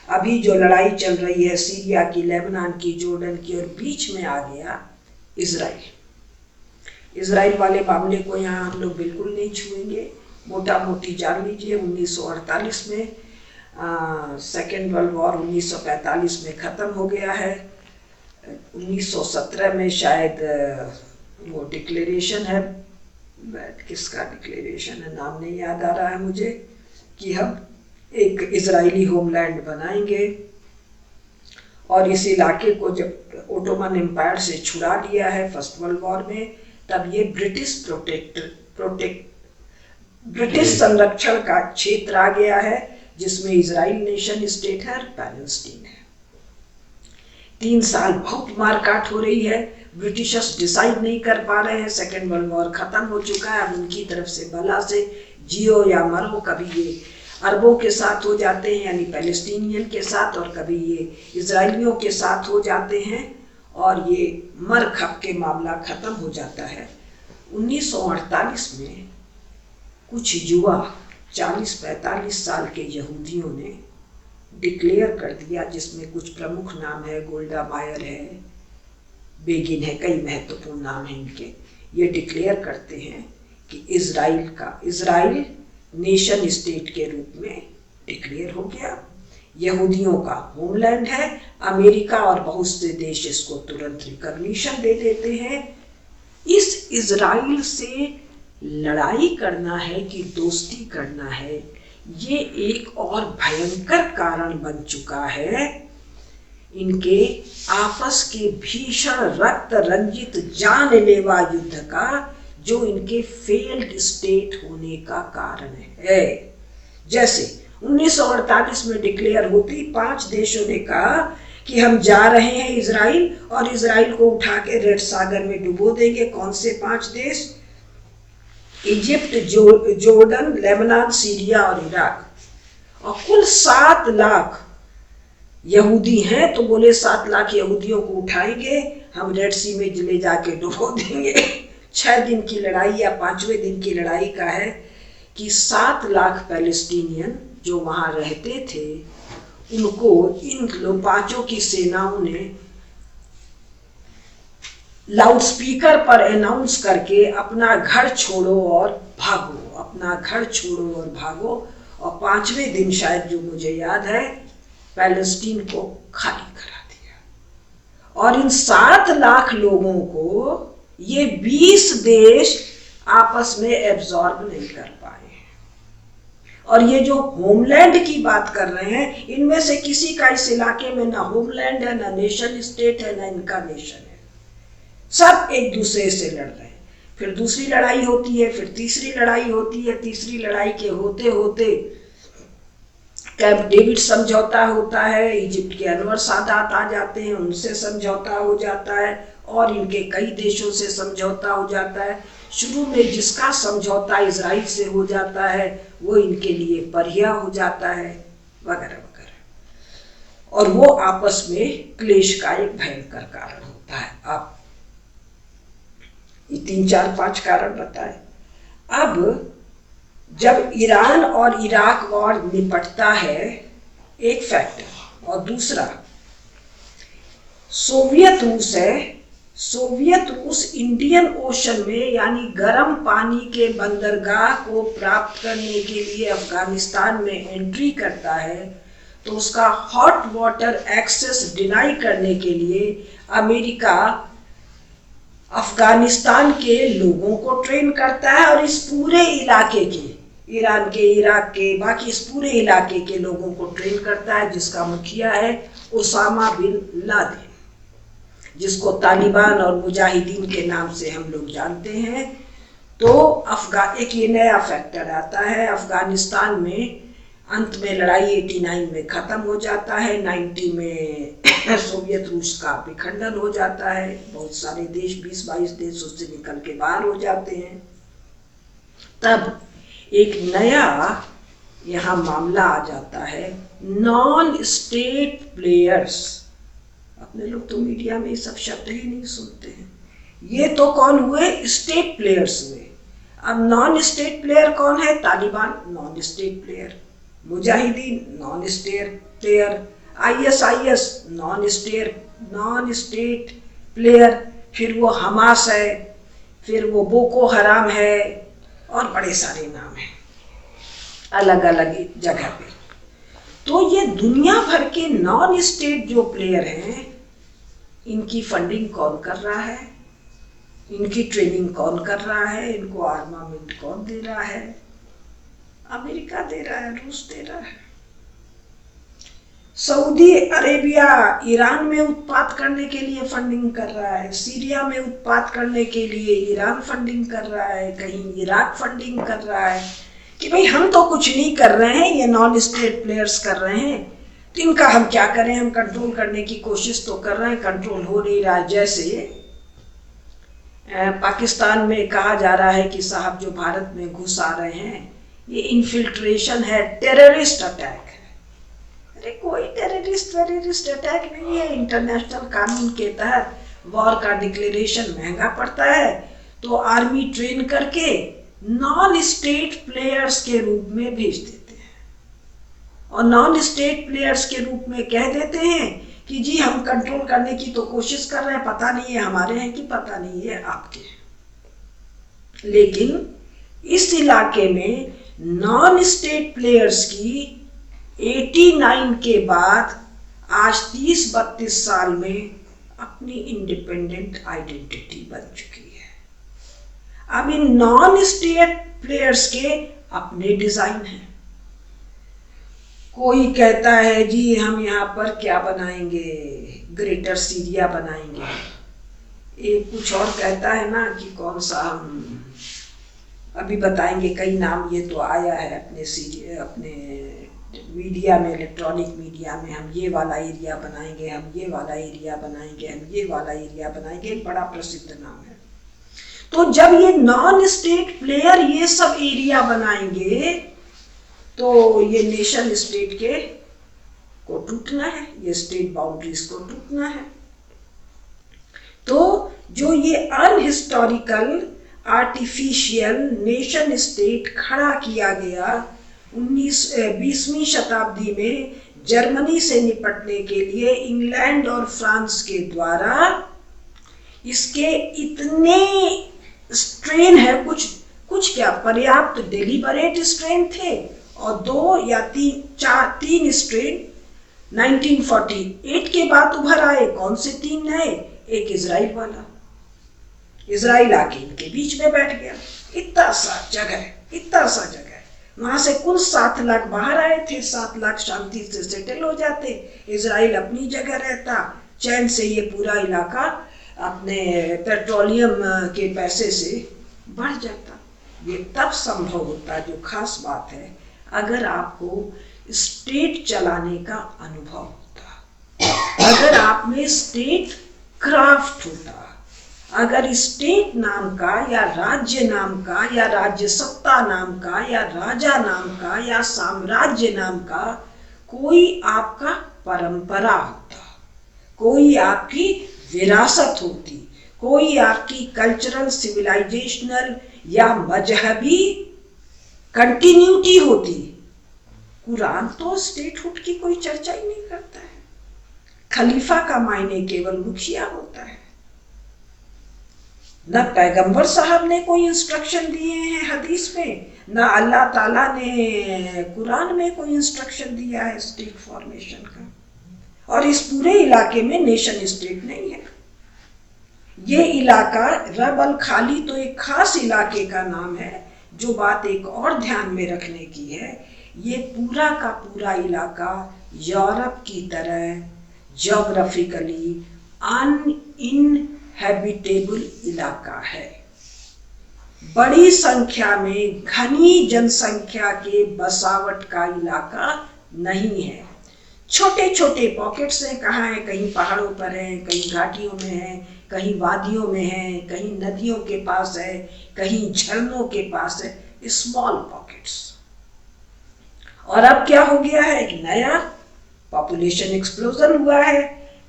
अभी जो लड़ाई चल रही है सीरिया की, लेबनान की, जॉर्डन की, और बीच में आ गया इजराइल वाले मामले को यहाँ हम लोग बिल्कुल नहीं छुएंगे। मोटा मोटी जान लीजिए, 1948 में सेकेंड वर्ल्ड वॉर 1945 में ख़त्म हो गया है। 1917 में शायद वो डिक्लेरेशन है, किसका डिक्लेरेशन है नाम नहीं याद आ रहा है मुझे, कि हम एक इजरायली होमलैंड बनाएंगे। और इस इलाके को जब ओटोमन एम्पायर से छुड़ा लिया है फर्स्ट वर्ल्ड वॉर में, तब ये ब्रिटिश संरक्षण का क्षेत्र आ गया है, जिसमें इजराइल नेशन स्टेट है और पैलेस्टीन है। 3 साल बहुत मारकाट हो रही है, ब्रिटिशर्स डिसाइड नहीं कर पा रहे हैं। सेकेंड वर्ल्ड वॉर खत्म हो चुका है, अब उनकी तरफ से भला से जियो या मरो, कभी ये अरबों के साथ हो जाते हैं यानी पैलेस्टीनियन के साथ, और कभी ये इजराइलियों के साथ हो जाते हैं, और ये मर खप के मामला खत्म हो जाता है। 1948 में कुछ युवा 40-45 साल के यहूदियों ने डिक्लेयर कर दिया, जिसमें कुछ प्रमुख नाम है, गोल्डा मायर है, बेगिन है, कई महत्वपूर्ण नाम हैं इनके। ये डिक्लेयर करते हैं कि इजराइल नेशन स्टेट के रूप में डिक्लेयर हो गया, यहूदियों का होमलैंड है। अमेरिका और बहुत से देश इसको तुरंत रिकॉग्निशन दे देते हैं। इस इजराइल से लड़ाई करना है कि दोस्ती करना है, ये एक और भयंकर कारण बन चुका है इनके आपस के भीषण रक्त रंजित जानलेवा युद्ध का, जो इनके फेल्ड स्टेट होने का कारण है। जैसे 1948 में डिक्लेयर होती, 5 देशों ने कहा कि हम जा रहे हैं इजराइल, और इजराइल को उठा के रेड सागर में डुबो देंगे। कौन से 5 देश? इजिप्ट, जॉर्डन, लेबनान, सीरिया और इराक। और कुल 7 लाख यहूदी हैं, तो बोले 7 लाख यहूदियों को उठाएंगे हम रेड सी में ले जाके डुबो देंगे। 6 दिन की लड़ाई या 5वें दिन की लड़ाई का है कि 7 लाख पैलेस्टीनियन जो वहां रहते थे उनको इन पांचों की सेनाओं ने लाउडस्पीकर पर अनाउंस करके अपना घर छोड़ो और भागो, अपना घर छोड़ो और भागो। और 5वें दिन शायद, जो मुझे याद है, पैलेस्टीन को खाली करा दिया। और इन 7 लाख लोगों को ये 20 देश आपस में एब्जॉर्ब नहीं कर पाए। और ये जो होमलैंड की बात कर रहे हैं, इनमें से किसी का इस इलाके में ना होमलैंड है, ना नेशन स्टेट है, ना इनका नेशन है। सब एक दूसरे से लड़ रहे हैं। फिर दूसरी लड़ाई होती है, फिर तीसरी लड़ाई होती है। तीसरी लड़ाई के होते होते कैंप डेविड समझौता होता है, इजिप्ट के अनवर सादात आ जाते हैं, उनसे समझौता हो जाता है और इनके कई देशों से समझौता हो जाता है। शुरू में जिसका समझौता इजराइल से हो जाता है वो इनके लिए परिया हो जाता है, वगैरह वगैरह। और वो आपस में क्लेश का एक भयंकर कारण होता है। आप ये 3, 4, 5 कारण बताए। अब जब ईरान और इराक वॉर निपटता है, एक फैक्टर, और दूसरा सोवियत रूस है। सोवियत रूस इंडियन ओशन में यानी गर्म पानी के बंदरगाह को प्राप्त करने के लिए अफगानिस्तान में एंट्री करता है, तो उसका हॉट वाटर एक्सेस डिनाई करने के लिए अमेरिका अफगानिस्तान के लोगों को ट्रेन करता है और इस पूरे इलाके के, ईरान के, इराक के, बाकी इस पूरे इलाके के लोगों को ट्रेन करता है, जिसका मुखिया है ओसामा बिन लादेन, जिसको तालिबान और मुजाहिदीन के नाम से हम लोग जानते हैं। तो एक ये नया फैक्टर आता है। अफगानिस्तान में अंत में लड़ाई 89 में खत्म हो जाता है। 90 में सोवियत रूस का विखंडन हो जाता है। बहुत सारे देश, 20-22 देश उससे निकल के बाहर हो जाते हैं। तब एक नया यहाँ मामला आ जाता है, नॉन स्टेट प्लेयर्स। अपने लोग तो मीडिया में ये सब शब्द ही नहीं सुनते हैं। ये तो कौन हुए? स्टेट प्लेयर्स हुए। अब नॉन स्टेट प्लेयर कौन है? Taliban non state player, Mujahideen non state player, ISIS non state player, फिर वो हमास है, फिर वो बोको हराम है, और बड़े सारे नाम हैं अलग अलग जगह पे। तो ये दुनिया भर के नॉन स्टेट जो प्लेयर हैं, इनकी फंडिंग कौन कर रहा है, इनकी ट्रेनिंग कौन कर रहा है, इनको आर्मामेंट कौन दे रहा है? अमेरिका दे रहा है, रूस दे रहा है। सऊदी अरेबिया ईरान में उत्पात करने के लिए फंडिंग कर रहा है, सीरिया में उत्पात करने के लिए ईरान फंडिंग कर रहा है, कहीं इराक फंडिंग कर रहा है कि भाई हम तो कुछ नहीं कर रहे हैं, ये नॉन स्टेट प्लेयर्स कर रहे हैं, तो इनका हम क्या करें? हम कंट्रोल करने की कोशिश तो कर रहे हैं, कंट्रोल हो नहीं रहा। जैसे पाकिस्तान में कहा जा रहा है कि साहब जो भारत में घुस आ रहे हैं ये इन्फिल्ट्रेशन है, टेररिस्ट अटैक है। अरे कोई टेररिस्ट अटैक नहीं है। इंटरनेशनल कानून के तहत वॉर का डिक्लेरेशन महंगा पड़ता है, तो आर्मी ट्रेन करके नॉन स्टेट प्लेयर्स के रूप में भेज देते हैं और नॉन स्टेट प्लेयर्स के रूप में कह देते हैं कि जी हम कंट्रोल करने की तो कोशिश कर रहे हैं, पता नहीं है हमारे हैं कि पता नहीं है आपके हैं। लेकिन इस इलाके में नॉन स्टेट प्लेयर्स की 89 के बाद आज 30-32 साल में अपनी इंडिपेंडेंट आइडेंटिटी बन चुकी है। अब इन नॉन स्टेट प्लेयर्स के अपने डिजाइन हैं। कोई कहता है जी हम यहाँ पर क्या बनाएंगे, ग्रेटर सीरिया बनाएंगे। एक कुछ और कहता है ना कि कौन सा, हम अभी बताएंगे, कई नाम ये तो आया है अपने मीडिया में, इलेक्ट्रॉनिक मीडिया में, हम ये वाला एरिया बनाएंगे, हम ये वाला एरिया बनाएंगे, हम ये वाला एरिया बनाएंगे, बड़ा प्रसिद्ध नाम है। तो जब ये नॉन स्टेट प्लेयर ये सब एरिया बनाएंगे तो ये नेशन स्टेट के को टूटना है, ये स्टेट बाउंड्रीज को टूटना है। तो जो ये अनहिस्टोरिकल आर्टिफिशियल नेशन स्टेट खड़ा किया गया 20वीं शताब्दी में जर्मनी से निपटने के लिए इंग्लैंड और फ्रांस के द्वारा, इसके इतने स्ट्रेन है, कुछ क्या पर्याप्त डेलिबरेट स्ट्रेन थे, और 2 या 3 स्ट्रेन 1948 के बाद उभर आए। कौन से 3 नए? एक इजराइल वाला, इजराइल आके इनके बीच में बैठ गया। इतना सा जगह, वहां से कुल 7 लाख बाहर आए थे, 7 लाख शांति से सेटल हो जाते, इजराइल अपनी जगह रहता, चैन से ये पूरा इलाका अपने पेट्रोलियम के पैसे से बढ़ जाता। ये तब संभव होता, जो खास बात है, अगर आपको स्टेट चलाने का अनुभव होता, अगर आप में स्टेट क्राफ्ट होता, अगर स्टेट नाम का या राज्य नाम का या राज्य सत्ता नाम का या राजा नाम का या साम्राज्य नाम का कोई आपका परंपरा होता, कोई आपकी विरासत होती, कोई आपकी कल्चरल, सिविलाइजेशनल या मजहबी कंटिन्यूटी होती। कुरान तो स्टेटहुड की कोई चर्चा ही नहीं करता है। खलीफा का मायने केवल मुखिया होता है। न पैगंबर साहब ने कोई इंस्ट्रक्शन दिए हैं हदीस में, न अल्लाह ताला ने कुरान में कोई इंस्ट्रक्शन दिया है स्टेट फॉर्मेशन का। और इस पूरे इलाके में नेशन स्टेट नहीं है। ये इलाका रब अल खाली तो एक खास इलाके का नाम है। जो बात एक और ध्यान में रखने की है, ये पूरा का पूरा इलाका यूरोप की तरह ज्योग्राफिकली अनइनहैबिटेबल इलाका है। बड़ी संख्या में घनी जनसंख्या के बसावट का इलाका नहीं है। छोटे छोटे पॉकेट्स हैं, कहाँ हैं, कहीं पहाड़ों पर हैं, कहीं घाटियों में हैं, कहीं वादियों में हैं, कहीं नदियों के पास है, कहीं झरनों के पास है, स्मॉल पॉकेट्स। और अब क्या हो गया है, एक नया पॉपुलेशन एक्सप्लोजन हुआ है।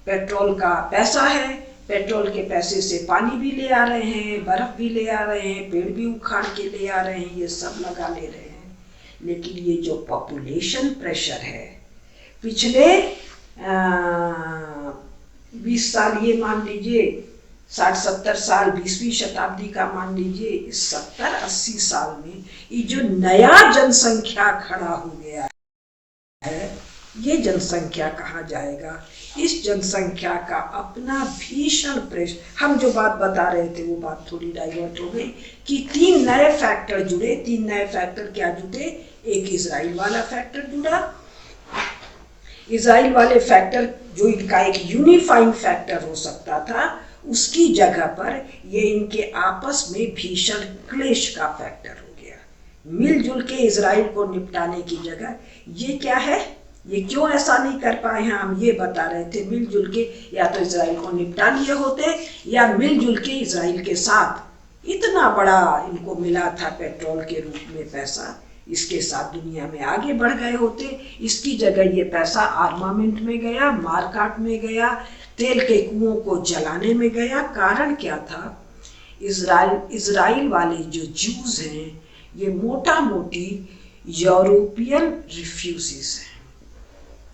पेट्रोल का पैसा है, पेट्रोल के पैसे से पानी भी ले आ रहे हैं, बर्फ भी ले आ रहे हैं, पेड़ भी उखाड़ के ले आ रहे हैं, ये सब लगा ले रहे हैं। लेकिन ये जो पॉपुलेशन प्रेशर है, पिछले 20 साल, ये मान लीजिए 60-70 साल, 20वीं शताब्दी का मान लीजिए, इस 70-80 साल में ये जो नया जनसंख्या खड़ा हो गया है, ये जनसंख्या कहाँ जाएगा? इस जनसंख्या का अपना भीषण प्रेशर। हम जो बात बता रहे थे वो बात थोड़ी डाइवर्ट हो गई कि 3 नए फैक्टर जुड़े। 3 नए फैक्टर क्या जुड़े? एक इजराइल वाला फैक्टर जुड़ा। इजराइल वाले फैक्टर जो इनका एक यूनिफाइंग फैक्टर हो सकता था, उसकी जगह पर ये इनके आपस में भीषण क्लेश का फैक्टर हो गया। मिलजुल के इजराइल को निपटाने की जगह ये क्या है, ये क्यों ऐसा नहीं कर पाए हैं, हम ये बता रहे थे। मिलजुल के या तो इजराइल को निपटा लिए होते, या मिलजुल के इजराइल के साथ इतना बड़ा इनको मिला था पेट्रोल के रूप में पैसा, इसके साथ दुनिया में आगे बढ़ गए होते। इसकी जगह ये पैसा आर्मामेंट में गया, मारकाट में गया, तेल के कुओं को जलाने में गया। कारण क्या था? इजराइल वाले जो जूस हैं, ये मोटा मोटी यूरोपियन रिफ्यूजीज हैं।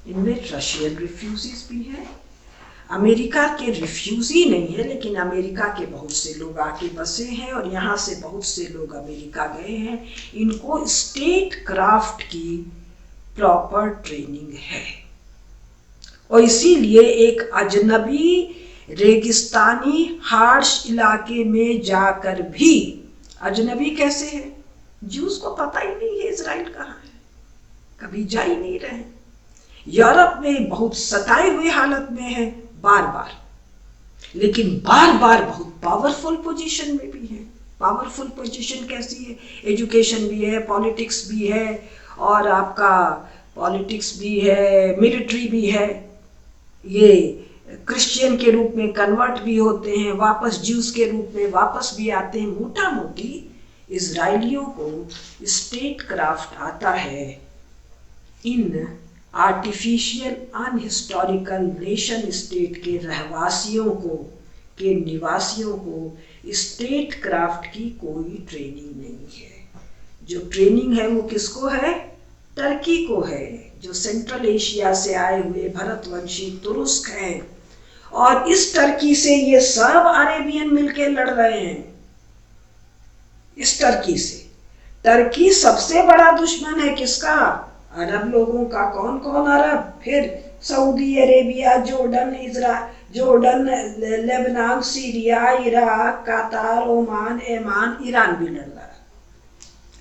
इनमें रशियन रिफ्यूजीज भी हैं, अमेरिका के रिफ्यूजी नहीं है, लेकिन अमेरिका के बहुत से लोग आके बसे हैं और यहाँ से बहुत से लोग अमेरिका गए हैं। इनको स्टेट क्राफ्ट की प्रॉपर ट्रेनिंग है, और इसीलिए एक अजनबी रेगिस्तानी हार्श इलाके में जाकर भी, अजनबी कैसे है? जूस को पता ही नहीं है इजराइल कहाँ है, कभी जा ही नहीं रहे। यूरोप में बहुत सताए हुए हालत में है बार बार, लेकिन बार बार बहुत पावरफुल पोजीशन में भी है। पावरफुल पोजीशन कैसी है? एजुकेशन भी है, पॉलिटिक्स भी है, और आपका पॉलिटिक्स भी है, मिलिट्री भी है। ये क्रिश्चियन के रूप में कन्वर्ट भी होते हैं, वापस ज्यूस के रूप में वापस भी आते हैं। मोटा मोटी इजराइलियों को स्टेट क्राफ्ट आता है इन आर्टिफिशियल अनहिस्टोरिकल नेशन स्टेट के रहवासियों को के निवासियों को स्टेट क्राफ्ट की कोई ट्रेनिंग नहीं है। जो ट्रेनिंग है वो किसको है? टर्की को है, जो सेंट्रल एशिया से आए हुए भरतवंशी तुरुस्क हैं। और इस टर्की से ये सब अरेबियन मिलके लड़ रहे हैं। इस टर्की से, टर्की सबसे बड़ा दुश्मन है किसका? अरब लोगों का। कौन कौन अरब? फिर Saudi Arabia, Jordan, Lebanon, Syria, Iraq, कतार, ओमान, ऐमान, ईरान भी लड़ रहा है।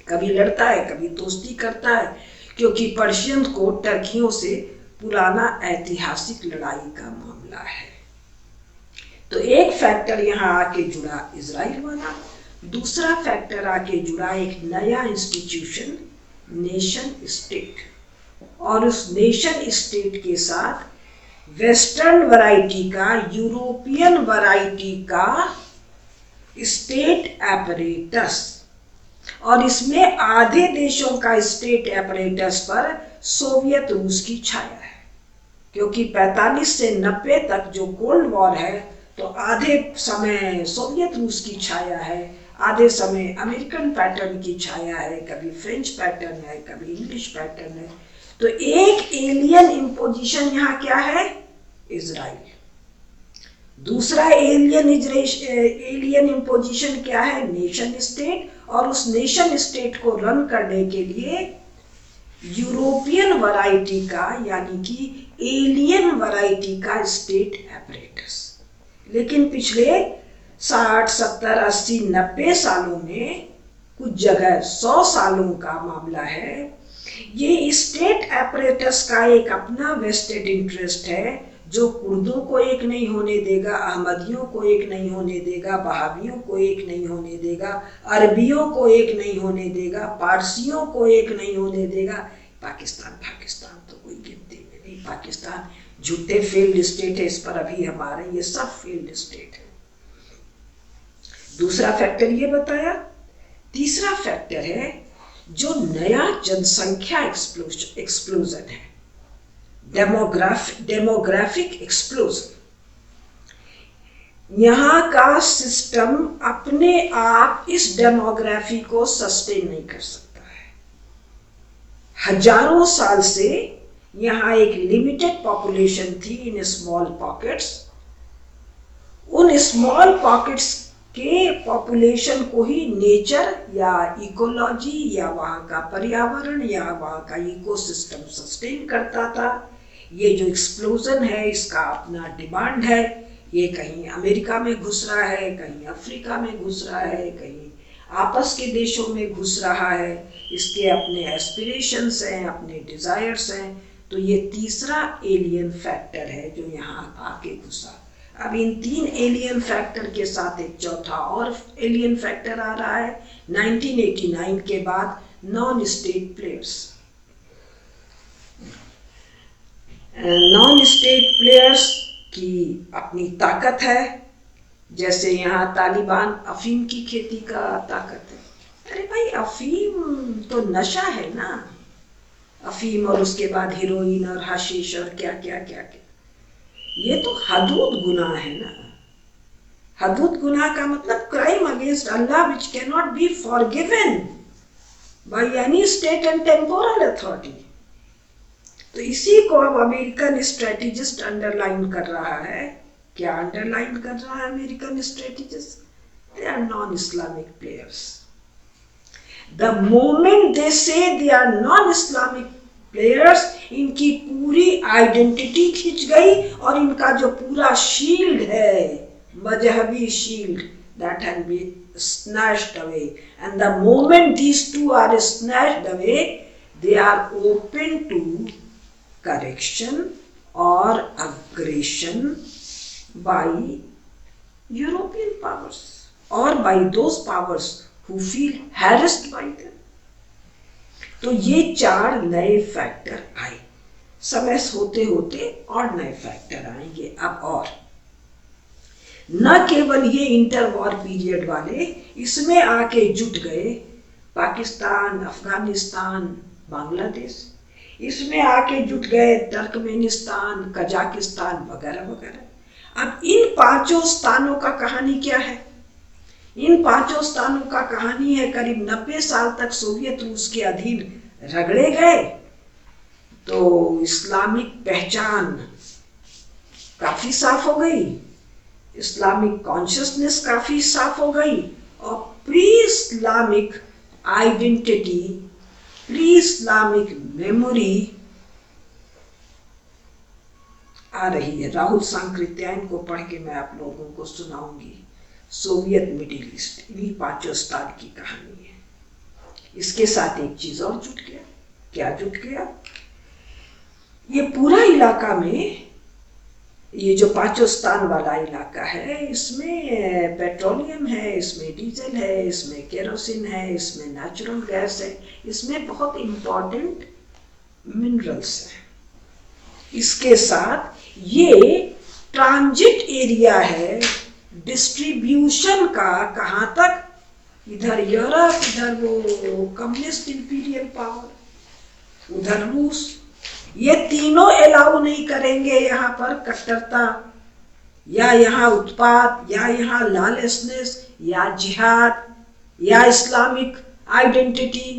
कभी लड़ता है, कभी दोस्ती करता है, क्योंकि पर्शियन को टर्कियों से पुराना ऐतिहासिक लड़ाई का मामला है। तो एक फैक्टर यहाँ आके जुड़ा इजराइल वाला, दूसरा फैक्टर आके जुड़ा एक नया इंस्टीट्यूशन, नेशन स्टेट। और उस नेशन स्टेट के साथ वेस्टर्न वैरायटी का, यूरोपियन वैरायटी का स्टेट एपरेटस। और इसमें आधे देशों का स्टेट एपरेटस पर सोवियत रूस की छाया है, क्योंकि 45 से 90 तक जो कोल्ड वॉर है, तो आधे समय सोवियत रूस की छाया है, आधे समय अमेरिकन पैटर्न की छाया है, कभी फ्रेंच पैटर्न है, कभी इंग्लिश पैटर्न है। तो एक एलियन इम्पोजिशन यहाँ क्या है? इजराइल। दूसरा एलियन इम्पोजिशन क्या है? Nation state. और उस नेशन स्टेट को रन करने के लिए यूरोपियन वैरायटी का, यानी कि एलियन वैरायटी का स्टेट एपरेटस। लेकिन पिछले 60, 70, 80, 90 सालों में, कुछ जगह 100 सालों का मामला है, ये स्टेट एपरेटस का एक अपना वेस्टेड इंटरेस्ट है, जो कुर्दों को एक नहीं होने देगा, अहमदियों को एक नहीं होने देगा, बहावियों को एक नहीं होने देगा, अरबियों को एक नहीं होने देगा, पारसियों को एक नहीं होने देगा। पाकिस्तान तो कोई गिनती में नहीं। पाकिस्तान झूठे फेल्ड स्टेट है, इस पर अभी हमारे ये सब फेल्ड स्टेट है। दूसरा फैक्टर ये बताया। तीसरा फैक्टर है जो नया जनसंख्या एक्सप्लोजन है, डेमोग्राफिक एक्सप्लोजन। यहाँ का सिस्टम अपने आप इस डेमोग्राफी को सस्टेन नहीं कर सकता है। हजारों साल से यहाँ एक लिमिटेड पॉपुलेशन थी इन स्मॉल पॉकेट्स। उन स्मॉल पॉकेट्स के पॉपुलेशन को ही नेचर या इकोलॉजी या वहाँ का पर्यावरण या वहाँ का इकोसिस्टम सस्टेन करता था। ये जो एक्सप्लोजन है, इसका अपना डिमांड है। ये कहीं अमेरिका में घुस रहा है, कहीं अफ्रीका में घुस रहा है, कहीं आपस के देशों में घुस रहा है। इसके अपने एस्पिरेशंस हैं, अपने डिजायर्स हैं। तो ये तीसरा एलियन फैक्टर है जो यहाँ आके घुसा। अब इन 3 एलियन फैक्टर के साथ एक चौथा और एलियन फैक्टर आ रहा है 1989 के बाद, non state players. Non state players की अपनी ताकत है। जैसे यहाँ तालिबान अफीम की खेती का ताकत है। अरे भाई, अफीम तो नशा है ना। अफीम और उसके बाद हीरोइन और हशीश और क्या क्या क्या क्या, ये तो हदूद गुनाह है ना। हदूद गुनाह का मतलब crime against Allah which can not be forgiven by any state and temporal authority. तो इसी को अब अमेरिकन स्ट्रेटेजिस्ट अंडरलाइन कर रहा है। क्या अंडरलाइन कर रहा है American strategist? They are non Islamic players. The moment they say they are non Islamic players, इनकी पूरी आइडेंटिटी खिंच गई और इनका जो पूरा शील्ड है, मजहबी shield, that has been snatched away. And the moment these two are snatched away, they are open to correction or aggression by European powers or by those powers who feel harassed by them. तो ये 4 नए factor आए। समय होते होते और नए factor आएंगे अब। और न केवल ये इंटर वॉर पीरियड वाले इसमें आके जुट गए, पाकिस्तान, अफगानिस्तान, बांग्लादेश, इसमें आके जुट गए तुर्कमेनिस्तान, कजाकिस्तान वगैरह वगैरह। अब इन 5 स्थानों का कहानी क्या है? इन 5 स्थानों का कहानी है करीब 90 साल तक सोवियत रूस के अधीन रगड़े गए तो इस्लामिक पहचान काफी साफ हो गई, इस्लामिक कॉन्शियसनेस काफी साफ हो गई और pre Islamic identity, pre Islamic memory आ रही है। राहुल सांकृत्यायन को पढ़ के मैं आप लोगों को सुनाऊंगी सोवियत मिडिल ईस्ट, इन्हीं 5 स्थान की कहानी है। इसके साथ एक चीज और जुट गया। क्या जुट गया? ये पूरा इलाका में, ये जो 5 स्थान वाला इलाका है, इसमें पेट्रोलियम है, इसमें डीजल है, इसमें केरोसिन है, इसमें नेचुरल गैस है, इसमें बहुत इंपॉर्टेंट मिनरल्स हैं। इसके साथ ये ट्रांजिट एरिया है डिस्ट्रीब्यूशन का। कहाँ तक? इधर यूरोप, इधर वो कम्युनिस्ट इंपीरियल पावर, उधर रूस। ये तीनों अलाउ नहीं करेंगे यहाँ पर कट्टरता या यहाँ उत्पात या यहाँ लॉलेसनेस या जिहाद या इस्लामिक आइडेंटिटी।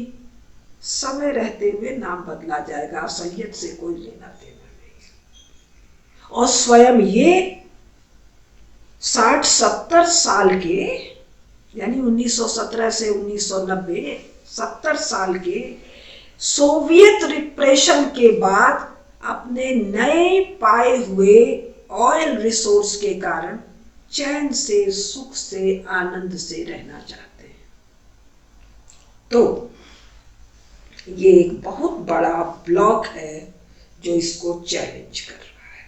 समय रहते हुए नाम बदला जाएगा, असलियत से कोई लेना देना नहीं। और स्वयं ये 60-70 साल के, यानी 1917 से 1990, 70 साल के सोवियत रिप्रेशन के बाद अपने नए पाए हुए ऑयल रिसोर्स के कारण चैन से, सुख से, आनंद से रहना चाहते हैं। तो ये एक बहुत बड़ा ब्लॉक है जो इसको चैलेंज कर रहा है।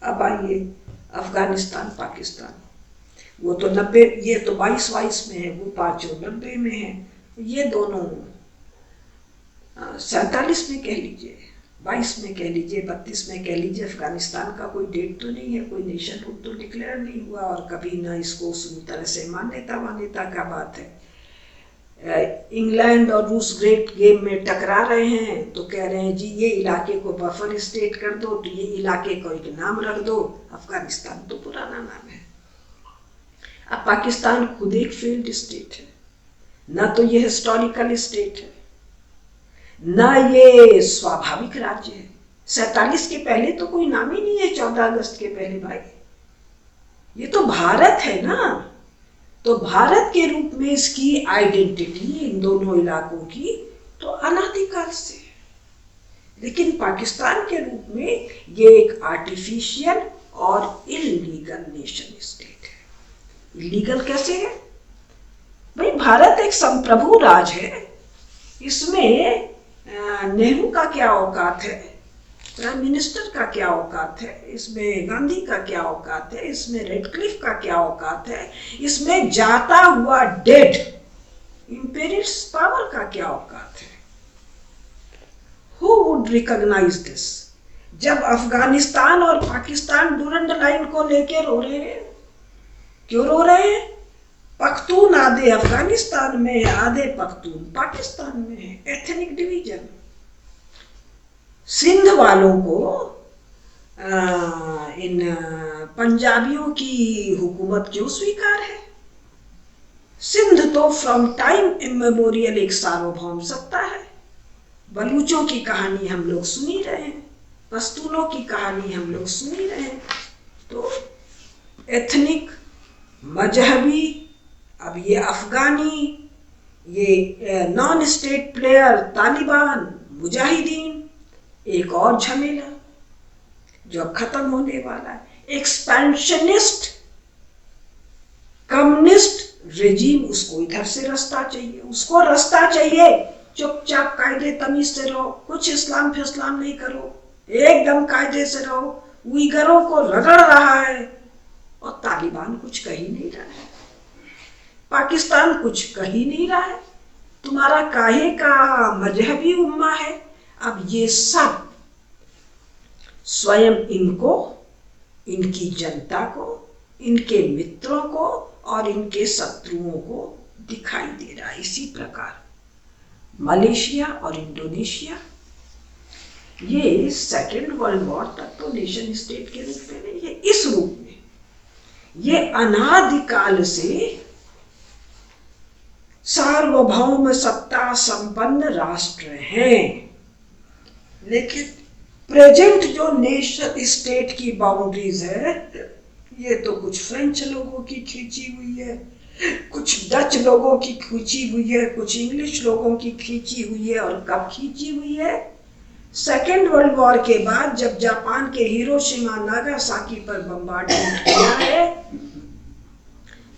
अब आइए अफगानिस्तान, पाकिस्तान, वो तो 90, ये तो 22 में है, वो 5 90 में है। ये दोनों 47 में कह लीजिए, 22 में कह लीजिए, 32 में कह लीजिए। अफगानिस्तान का कोई डेट तो नहीं है, कोई नेशनहुड तो डिक्लेयर नहीं हुआ और कभी ना इसको उस तरह से मान्यता का बात है। इंग्लैंड और रूस ग्रेट गेम में टकरा रहे हैं तो कह रहे हैं जी ये इलाके को बफर स्टेट कर दो, तो ये इलाके को एक नाम रख दो। अफगानिस्तान तो पुराना नाम है। अब पाकिस्तान खुद एक फेल्ड स्टेट है, ना तो ये हिस्टोरिकल स्टेट है, ना ये स्वाभाविक राज्य है। 47 के पहले तो कोई नाम ही नहीं है, 14 अगस्त के पहले भाई। ये तो भारत है ना, तो भारत के रूप में इसकी आइडेंटिटी इन दोनों इलाकों की तो अनादिकाल से है। लेकिन पाकिस्तान के रूप में ये एक आर्टिफिशियल और इलीगल नेशन स्टेट है। इलीगल कैसे है भाई? भारत एक संप्रभु राज है। इसमें नेहरू का क्या औकात है, प्राइम मिनिस्टर का क्या औकात है, इसमें गांधी का क्या औकात है, इसमें रेडक्लिफ का क्या औकात है, इसमें जाता हुआ डेड इंपीरियलिस्ट पावर का क्या औकात है? Who would recognise this? जब अफगानिस्तान और पाकिस्तान डूरंड लाइन को लेकर रो रहे हैं, क्यों रो रहे हैं? पख्तून आधे अफगानिस्तान में है, आधे पख्तून पाकिस्तान में है। Ethnic division. सिंध वालों को इन पंजाबियों की हुकूमत क्यों स्वीकार है? सिंध तो फ्रॉम टाइम इमेमोरियल एक सार्वभौम सत्ता है। बलूचों की कहानी हम लोग सुन ही रहे हैं, पश्तूनों की कहानी हम लोग सुन ही रहे हैं। तो एथनिक, मजहबी, अब ये अफगानी, ये non state player, Taliban, Mujahideen, एक और झमेला जो अब खत्म होने वाला है। एक्सपेंशनिस्ट कम्युनिस्ट रेजीम, उसको इधर से रास्ता चाहिए, उसको रास्ता चाहिए। चुपचाप कायदे तमीज से रहो, कुछ इस्लाम फिस्लाम नहीं करो, एकदम कायदे से रहो। उइगरों को रगड़ रहा है और तालिबान कुछ कह ही नहीं रहा है, पाकिस्तान कुछ कह ही नहीं रहा है। तुम्हारा काहे का मजहबी उम्मा है। अब ये सब स्वयं इनको, इनकी जनता को, इनके मित्रों को और इनके शत्रुओं को दिखाई दे रहा है। इसी प्रकार मलेशिया और इंडोनेशिया, ये सेकेंड वर्ल्ड वॉर तक तो नेशन स्टेट के रूप में नहीं है, इस रूप में ये अनादिकाल से सार्वभौम सत्ता संपन्न राष्ट्र हैं, लेकिन प्रेजेंट जो नेशन स्टेट की बाउंड्रीज है ये तो कुछ फ्रेंच लोगों की खींची हुई है, कुछ डच लोगों की खींची हुई है, कुछ इंग्लिश लोगों की खींची हुई है। और कब खींची हुई है? सेकेंड वर्ल्ड वॉर के बाद, जब जापान के हिरोशिमा नागासाकी पर बम्बार्डमेंट किया है,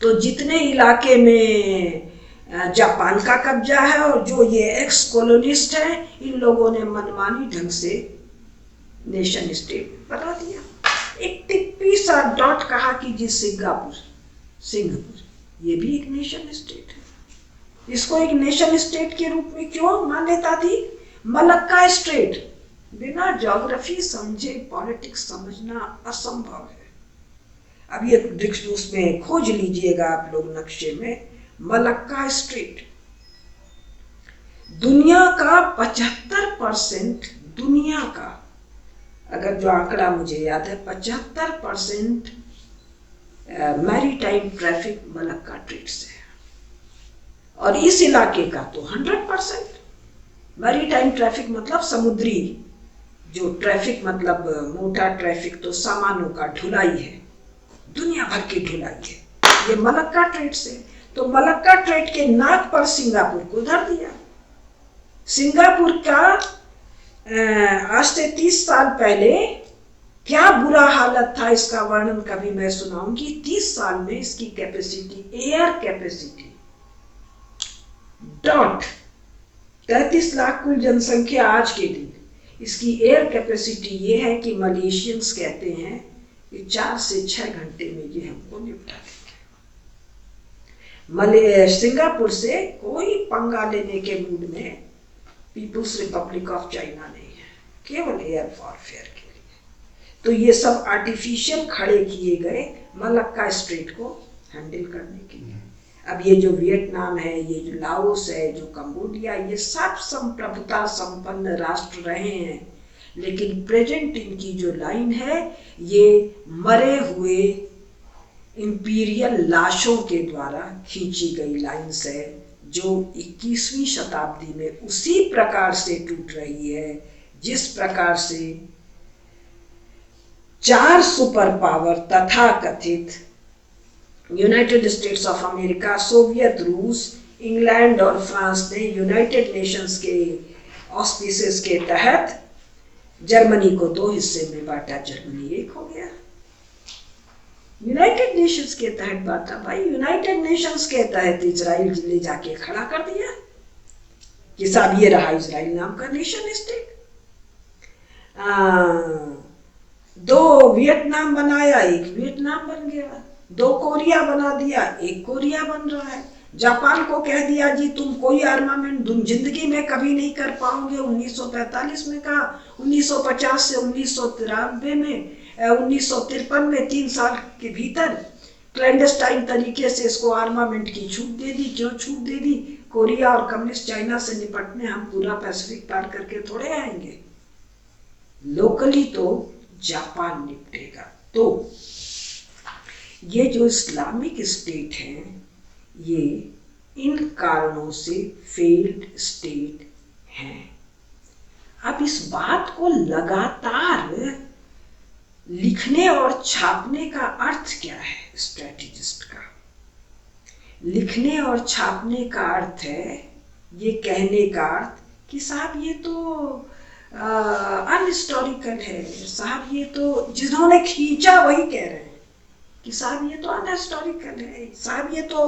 तो जितने इलाके में जापान का कब्जा है और जो ये एक्स कॉलोनिस्ट है, इन लोगों ने मनमानी ढंग से नेशन स्टेट बना दिया। एक टिप्पी सा डॉट कहा कि जी सिंगापुर ये भी एक नेशन स्टेट है। इसको एक नेशन स्टेट के रूप में क्यों मान्यता दी? Malacca strait. बिना ज्योग्राफी समझे पॉलिटिक्स समझना असंभव है। अब ये उसमें खोज लीजिएगा आप लोग नक्शे में, मलक्का स्ट्रेट। दुनिया का 75%, दुनिया का, अगर जो आंकड़ा मुझे याद है, 75% मैरीटाइम ट्रैफिक मलक्का स्ट्रेट से है। और इस इलाके का तो 100% मैरीटाइम ट्रैफिक मतलब समुद्री जो ट्रैफिक, मतलब मोटा ट्रैफिक तो सामानों का ढुलाई है, दुनिया भर की ढुलाई है, ये मलक्का स्ट्रेट से। तो मलक्का स्ट्रेट के नाक पर सिंगापुर को धर दिया। सिंगापुर का आज से 30 साल पहले क्या बुरा हालत था, इसका वर्णन कभी मैं सुनाऊंगी। 30 साल में इसकी capacity, air capacity dot 33 lakh कुल जनसंख्या आज के दिन, इसकी एयर कैपेसिटी ये है कि मलेशियंस कहते हैं कि 4 से 6 घंटे में ये हमको निपटा देंगे। सिंगापुर से कोई पंगा लेने के मूड में पीपुल्स रिपब्लिक ऑफ चाइना नहीं है, केवल एयर वॉरफेयर के लिए। तो ये सब आर्टिफिशियल खड़े किए गए मलक्का स्ट्रेट को हैंडल करने के लिए। अब ये जो वियतनाम है, ये जो लाओस है, जो कंबोडिया, ये सब संप्रभुता संपन्न राष्ट्र रहे हैं, लेकिन प्रेजेंट इनकी जो लाइन है ये मरे हुए इंपीरियल लाशों के द्वारा खींची गई लाइन्स है, जो 21वीं शताब्दी में उसी प्रकार से टूट रही है जिस प्रकार से 4 सुपर पावर तथा कथित United states of America, Soviet रूस, इंग्लैंड और फ्रांस ने यूनाइटेड नेशंस के ऑस्पिसेस के तहत जर्मनी को 2 हिस्से में बांटा, जर्मनी एक हो गया। यूनाइटेड नेशंस के तहत बांटा भाई, यूनाइटेड नेशंस के तहत इजराइल ले जाके खड़ा कर दिया कि साहब ये रहा इजराइल नाम का नेशन स्टेट। 2 वियतनाम बनाया, एक वियतनाम बन गया। 2 कोरिया बना दिया, एक कोरिया बन रहा है। जापान को कह दिया जी तुम कोई आर्मामेंट तुम जिंदगी में कभी नहीं कर पाओगे, 1945 में कहा। 1950 से 1993 में 1953 में 3 साल के भीतर क्लैंडस्टाइन तरीके से इसको आर्मामेंट की छूट दे दी। क्यों छूट दे दी? कोरिया और कम्युनिस्ट चाइना से निपटने हम पूरा पैसिफिक पार करके थोड़े आएंगे, लोकली तो जापान निपटेगा। तो ये जो इस्लामिक स्टेट हैं ये इन कारणों से फेल्ड स्टेट हैं। अब इस बात को लगातार लिखने और छापने का अर्थ क्या है स्ट्रेटेजिस्ट का? लिखने और छापने का अर्थ है ये कहने का अर्थ कि साहब ये तो अनहिस्टोरिकल है, साहब ये तो जिन्होंने खींचा वही कह रहे हैं कि साहब ये तो अनहिस्टोरिकल है, साहब ये तो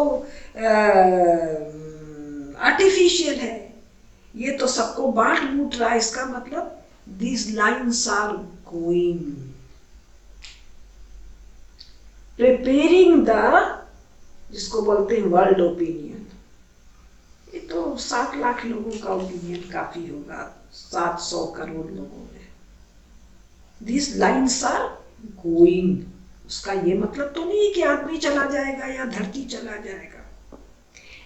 आर्टिफिशियल है, ये तो सबको बांट बूट रहा है। इसका मतलब these lines are going preparing the, जिसको बोलते हैं वर्ल्ड ओपिनियन। ये तो 7 लाख लोगों का ओपिनियन काफी होगा, 700 करोड़ लोगों में। These lines are going, उसका ये मतलब तो नहीं कि आदमी चला जाएगा या धरती चला जाएगा।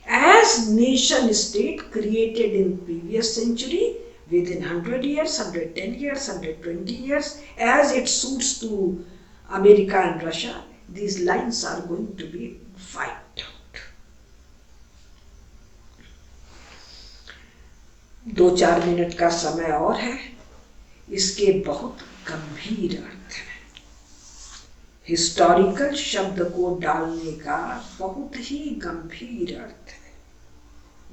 As nation state created in previous century, within 100 years, 110 years, 120 years, as it suits to America and Russia, these lines are going to be wiped out. 2-4 minute का समय और है। इसके बहुत गंभीर अर्थ है। हिस्टोरिकल शब्द को डालने का बहुत ही गंभीर अर्थ है।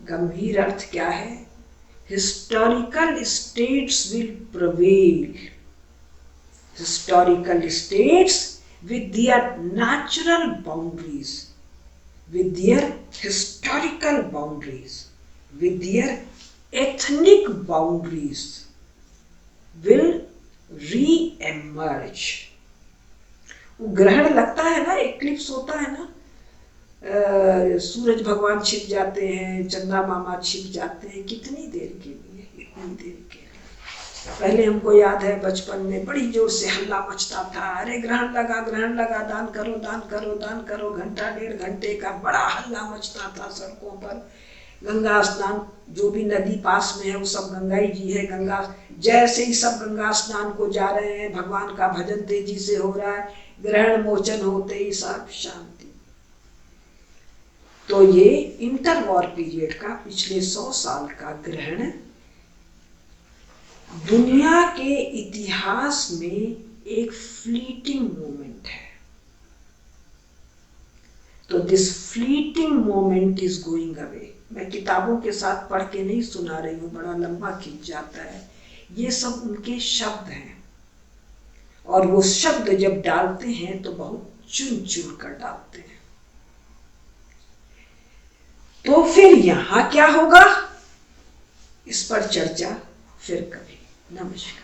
गंभीर अर्थ क्या है? Historical states will prevail. Historical states with their natural boundaries, with their historical boundaries, with their ethnic boundaries will re-emerge. ग्रहण लगता है ना, एक्लिप्स होता है ना, सूरज भगवान छिप जाते हैं, चंद्रा मामा छिप जाते हैं, कितनी देर के लिए? इतनी देर के लिए। पहले हमको याद है बचपन में बड़ी जोर से हल्ला मचता था, अरे ग्रहण लगा, ग्रहण लगा, दान करो, दान करो, दान करो। घंटा 1.5 घंटे का बड़ा हल्ला मचता था सड़कों पर। गंगा स्नान, जो भी नदी पास में है वो सब गंगाई जी है। गंगा, जैसे ही सब गंगा स्नान को जा रहे हैं, भगवान का भजन तेजी से हो रहा है, ग्रहण मोचन होते ही सब शांति। तो ये इंटर वॉर पीरियड का पिछले 100 साल का ग्रहण दुनिया के इतिहास में एक फ्लीटिंग मोमेंट है। तो this fleeting moment is going away. मैं किताबों के साथ पढ़ के नहीं सुना रही हूँ, बड़ा लंबा खींच जाता है। ये सब उनके शब्द हैं, और वो शब्द जब डालते हैं तो बहुत चुन चुन कर डालते हैं। तो फिर यहाँ क्या होगा, इस पर चर्चा फिर कभी। नमस्कार।